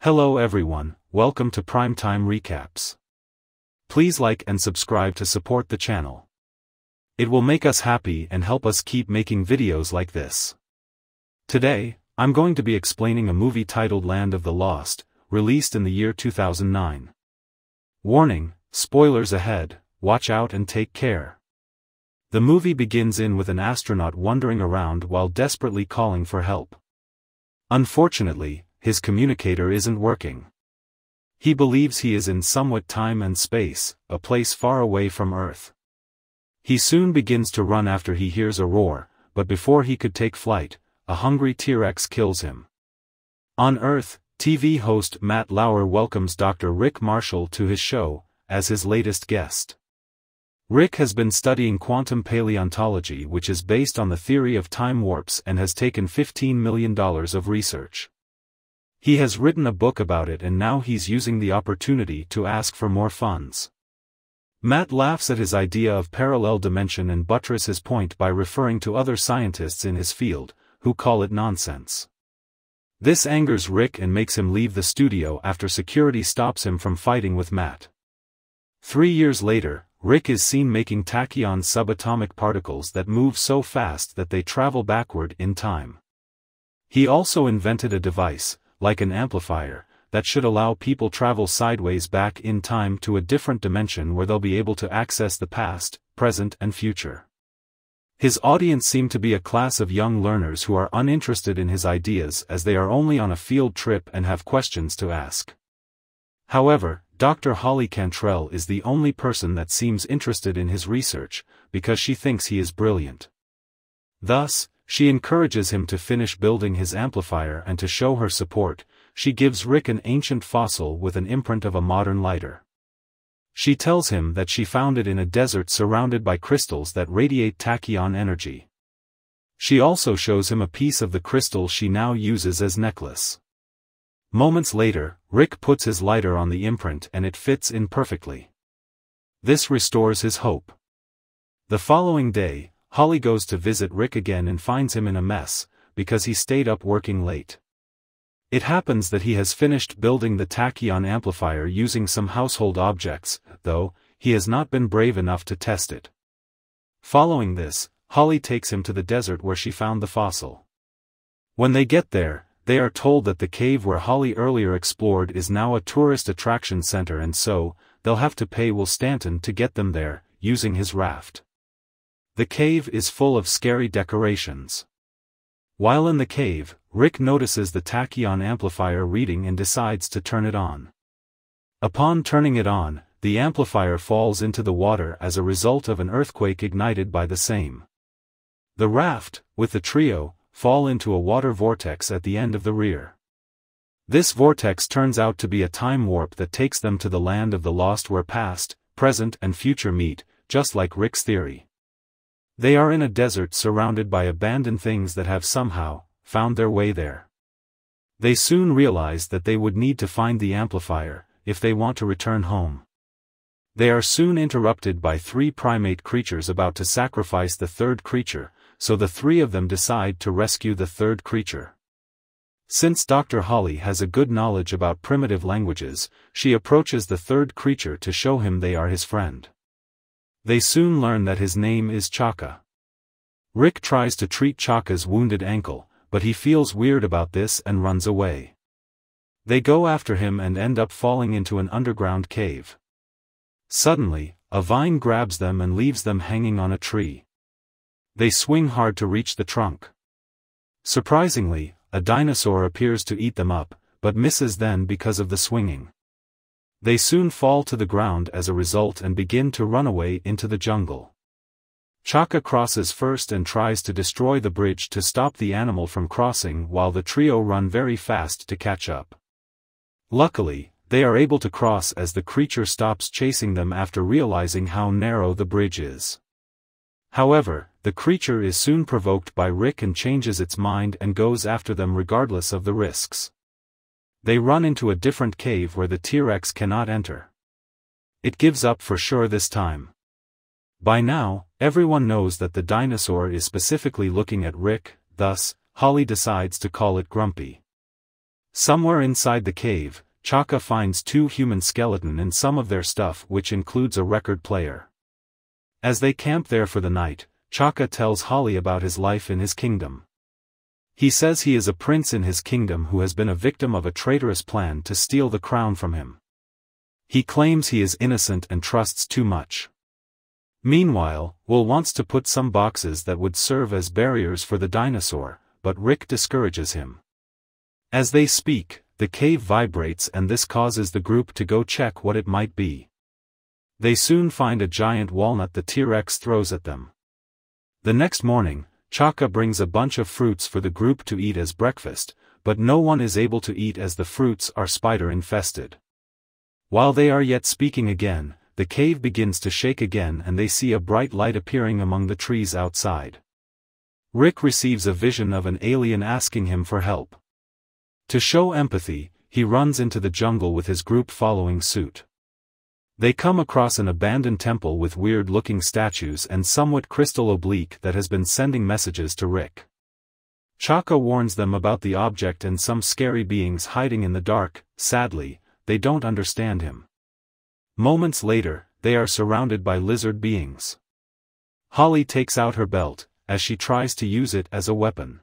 Hello everyone, welcome to Primetime Recaps. Please like and subscribe to support the channel. It will make us happy and help us keep making videos like this. Today, I'm going to be explaining a movie titled Land of the Lost, released in the year 2009. Warning, spoilers ahead, watch out and take care. The movie begins with an astronaut wandering around while desperately calling for help. Unfortunately, his communicator isn't working. He believes he is in somewhat time and space, a place far away from Earth. He soon begins to run after he hears a roar, but before he could take flight, a hungry T-Rex kills him. On Earth, TV host Matt Lauer welcomes Dr. Rick Marshall to his show, as his latest guest. Rick has been studying quantum paleontology, which is based on the theory of time warps and has taken $15 million of research. He has written a book about it and now he's using the opportunity to ask for more funds. Matt laughs at his idea of parallel dimension and buttresses his point by referring to other scientists in his field, who call it nonsense. This angers Rick and makes him leave the studio after security stops him from fighting with Matt. 3 years later, Rick is seen making tachyon subatomic particles that move so fast that they travel backward in time. He also invented a device, like an amplifier, that should allow people travel sideways back in time to a different dimension where they'll be able to access the past, present and future. His audience seem to be a class of young learners who are uninterested in his ideas as they are only on a field trip and have questions to ask. However, Dr. Holly Cantrell is the only person that seems interested in his research, because she thinks he is brilliant. Thus, she encourages him to finish building his amplifier, and to show her support, she gives Rick an ancient fossil with an imprint of a modern lighter. She tells him that she found it in a desert surrounded by crystals that radiate tachyon energy. She also shows him a piece of the crystal she now uses as necklace. Moments later, Rick puts his lighter on the imprint and it fits in perfectly. This restores his hope. The following day, Holly goes to visit Rick again and finds him in a mess, because he stayed up working late. It happens that he has finished building the tachyon amplifier using some household objects, though, he has not been brave enough to test it. Following this, Holly takes him to the desert where she found the fossil. When they get there, they are told that the cave where Holly earlier explored is now a tourist attraction center, and so, they'll have to pay Will Stanton to get them there, using his raft. The cave is full of scary decorations. While in the cave, Rick notices the tachyon amplifier reading and decides to turn it on. Upon turning it on, the amplifier falls into the water as a result of an earthquake ignited by the same. The raft, with the trio, fall into a water vortex at the end of the rear. This vortex turns out to be a time warp that takes them to the land of the lost where past, present and future meet, just like Rick's theory. They are in a desert surrounded by abandoned things that have somehow found their way there. They soon realize that they would need to find the amplifier if they want to return home. They are soon interrupted by 3 primate creatures about to sacrifice the third creature, so the 3 of them decide to rescue the third creature. Since Dr. Holly has a good knowledge about primitive languages, she approaches the third creature to show him they are his friend. They soon learn that his name is Chaka. Rick tries to treat Chaka's wounded ankle, but he feels weird about this and runs away. They go after him and end up falling into an underground cave. Suddenly, a vine grabs them and leaves them hanging on a tree. They swing hard to reach the trunk. Surprisingly, a dinosaur appears to eat them up, but misses then because of the swinging. They soon fall to the ground as a result and begin to run away into the jungle. Chaka crosses first and tries to destroy the bridge to stop the animal from crossing, while the trio run very fast to catch up. Luckily, they are able to cross as the creature stops chasing them after realizing how narrow the bridge is. However, the creature is soon provoked by Rick and changes its mind and goes after them regardless of the risks. They run into a different cave where the T-Rex cannot enter. It gives up for sure this time. By now, everyone knows that the dinosaur is specifically looking at Rick, thus, Holly decides to call it Grumpy. Somewhere inside the cave, Chaka finds 2 human skeletons and some of their stuff, which includes a record player. As they camp there for the night, Chaka tells Holly about his life in his kingdom. He says he is a prince in his kingdom who has been a victim of a traitorous plan to steal the crown from him. He claims he is innocent and trusts too much. Meanwhile, Will wants to put some boxes that would serve as barriers for the dinosaur, but Rick discourages him. As they speak, the cave vibrates and this causes the group to go check what it might be. They soon find a giant walnut the T-Rex throws at them. The next morning, Chaka brings a bunch of fruits for the group to eat as breakfast, but no one is able to eat as the fruits are spider-infested. While they are yet speaking again, the cave begins to shake again and they see a bright light appearing among the trees outside. Rick receives a vision of an alien asking him for help. To show empathy, he runs into the jungle with his group following suit. They come across an abandoned temple with weird-looking statues and somewhat crystal oblique that has been sending messages to Rick. Chaka warns them about the object and some scary beings hiding in the dark. Sadly, they don't understand him. Moments later, they are surrounded by lizard beings. Holly takes out her belt, as she tries to use it as a weapon.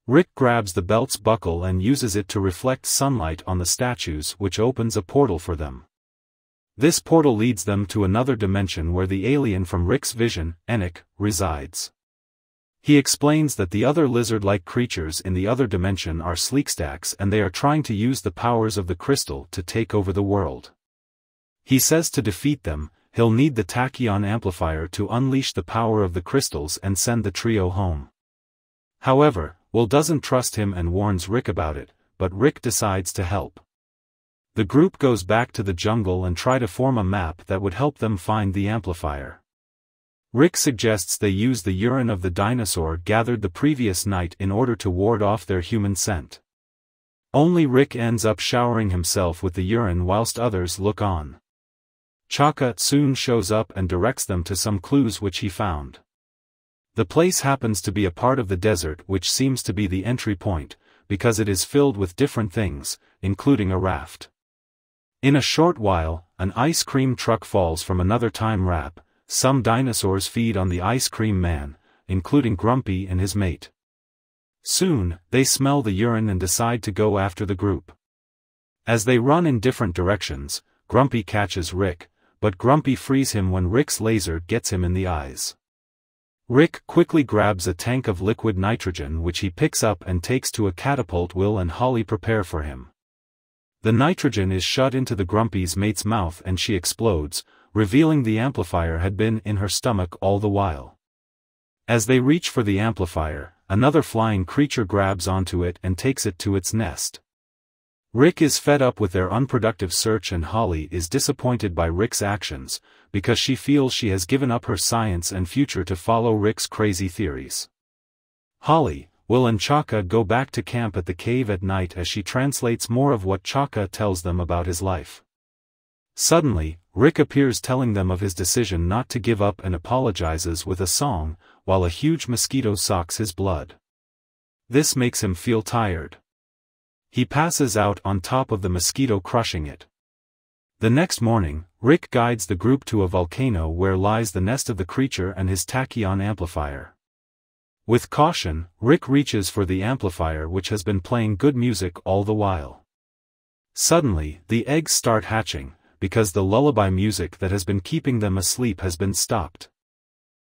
Rick grabs the belt's buckle and uses it to reflect sunlight on the statues, which opens a portal for them. This portal leads them to another dimension where the alien from Rick's vision, Enoch, resides. He explains that the other lizard-like creatures in the other dimension are sleekstacks and they are trying to use the powers of the crystal to take over the world. He says to defeat them, he'll need the tachyon amplifier to unleash the power of the crystals and send the trio home. However, Will doesn't trust him and warns Rick about it, but Rick decides to help. The group goes back to the jungle and try to form a map that would help them find the amplifier. Rick suggests they use the urine of the dinosaur gathered the previous night in order to ward off their human scent. Only Rick ends up showering himself with the urine whilst others look on. Chaka soon shows up and directs them to some clues which he found. The place happens to be a part of the desert which seems to be the entry point, because it is filled with different things, including a raft. In a short while, an ice cream truck falls from another time wrap. Some dinosaurs feed on the ice cream man, including Grumpy and his mate. Soon, they smell the urine and decide to go after the group. As they run in different directions, Grumpy catches Rick, but Grumpy frees him when Rick's laser gets him in the eyes. Rick quickly grabs a tank of liquid nitrogen which he picks up and takes to a catapult. Will and Holly prepare for him. The nitrogen is shot into the Grumpy's mate's mouth and she explodes, revealing the amplifier had been in her stomach all the while. As they reach for the amplifier, another flying creature grabs onto it and takes it to its nest. Rick is fed up with their unproductive search and Holly is disappointed by Rick's actions, because she feels she has given up her science and future to follow Rick's crazy theories. Holly, Will and Chaka go back to camp at the cave at night as she translates more of what Chaka tells them about his life. Suddenly, Rick appears telling them of his decision not to give up and apologizes with a song, while a huge mosquito sucks his blood. This makes him feel tired. He passes out on top of the mosquito, crushing it. The next morning, Rick guides the group to a volcano where lies the nest of the creature and his tachyon amplifier. With caution, Rick reaches for the amplifier which has been playing good music all the while. Suddenly, the eggs start hatching, because the lullaby music that has been keeping them asleep has been stopped.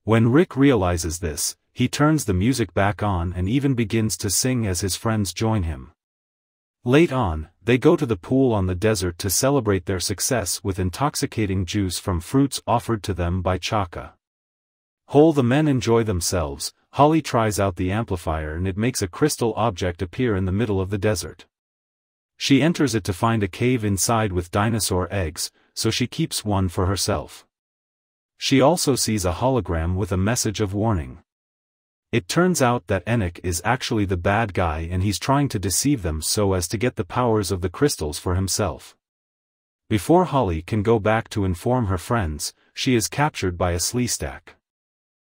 When Rick realizes this, he turns the music back on and even begins to sing as his friends join him. Late on, they go to the pool on the desert to celebrate their success with intoxicating juice from fruits offered to them by Chaka. While the men enjoy themselves, Holly tries out the amplifier and it makes a crystal object appear in the middle of the desert. She enters it to find a cave inside with dinosaur eggs, so she keeps one for herself. She also sees a hologram with a message of warning. It turns out that Enoch is actually the bad guy and he's trying to deceive them so as to get the powers of the crystals for himself. Before Holly can go back to inform her friends, she is captured by a sleestack.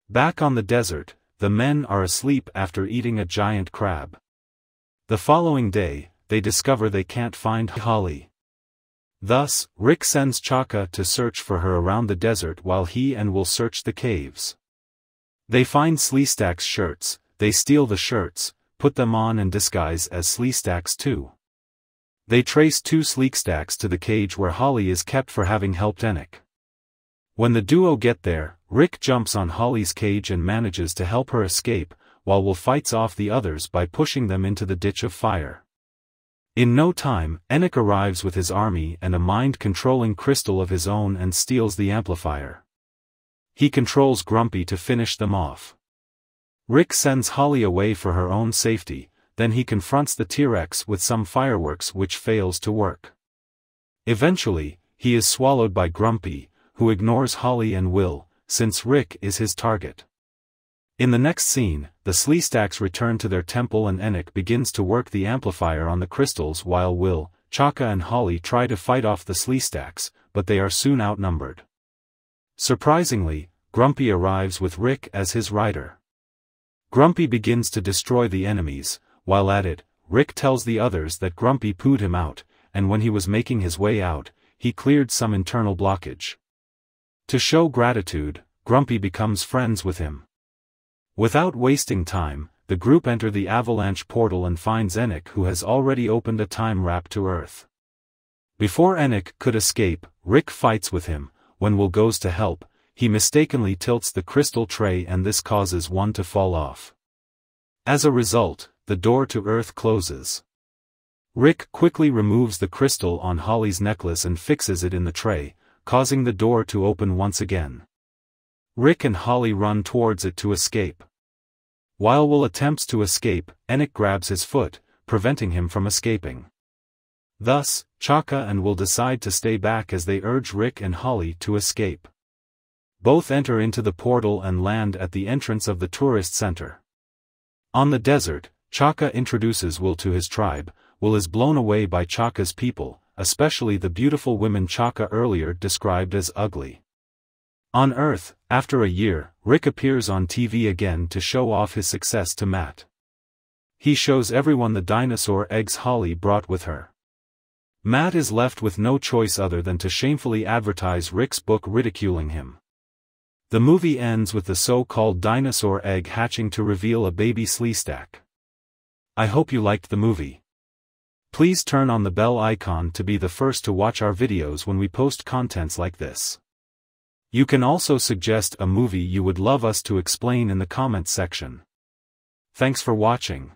Back on the desert, the men are asleep after eating a giant crab. The following day, they discover they can't find Holly. Thus, Rick sends Chaka to search for her around the desert while he and Will search the caves. They find Sleestack's shirts, they steal the shirts, put them on and disguise as Sleestack's too. They trace 2 Sleestacks to the cage where Holly is kept for having helped Enoch. When the duo get there, Rick jumps on Holly's cage and manages to help her escape, while Will fights off the others by pushing them into the ditch of fire. In no time, Enoch arrives with his army and a mind-controlling crystal of his own and steals the amplifier. He controls Grumpy to finish them off. Rick sends Holly away for her own safety, then he confronts the T-Rex with some fireworks which fails to work. Eventually, he is swallowed by Grumpy, who ignores Holly and Will, since Rick is his target. In the next scene, the Sleestacks return to their temple and Enoch begins to work the amplifier on the crystals while Will, Chaka and Holly try to fight off the Sleestacks, but they are soon outnumbered. Surprisingly, Grumpy arrives with Rick as his rider. Grumpy begins to destroy the enemies, while at it, Rick tells the others that Grumpy pooed him out, and when he was making his way out, he cleared some internal blockage. To show gratitude, Grumpy becomes friends with him. Without wasting time, the group enter the avalanche portal and finds Enoch, who has already opened a time warp to Earth. Before Enoch could escape, Rick fights with him. When Will goes to help, he mistakenly tilts the crystal tray and this causes one to fall off. As a result, the door to Earth closes. Rick quickly removes the crystal on Holly's necklace and fixes it in the tray, causing the door to open once again. Rick and Holly run towards it to escape. While Will attempts to escape, Enoch grabs his foot, preventing him from escaping. Thus, Chaka and Will decide to stay back as they urge Rick and Holly to escape. Both enter into the portal and land at the entrance of the tourist center. On the desert, Chaka introduces Will to his tribe. Will is blown away by Chaka's people, especially the beautiful women Chaka earlier described as ugly. On Earth, after a year, Rick appears on TV again to show off his success to Matt. He shows everyone the dinosaur eggs Holly brought with her. Matt is left with no choice other than to shamefully advertise Rick's book ridiculing him. The movie ends with the so-called dinosaur egg hatching to reveal a baby Sleestack. I hope you liked the movie. Please turn on the bell icon to be the first to watch our videos when we post contents like this. You can also suggest a movie you would love us to explain in the comments section. Thanks for watching.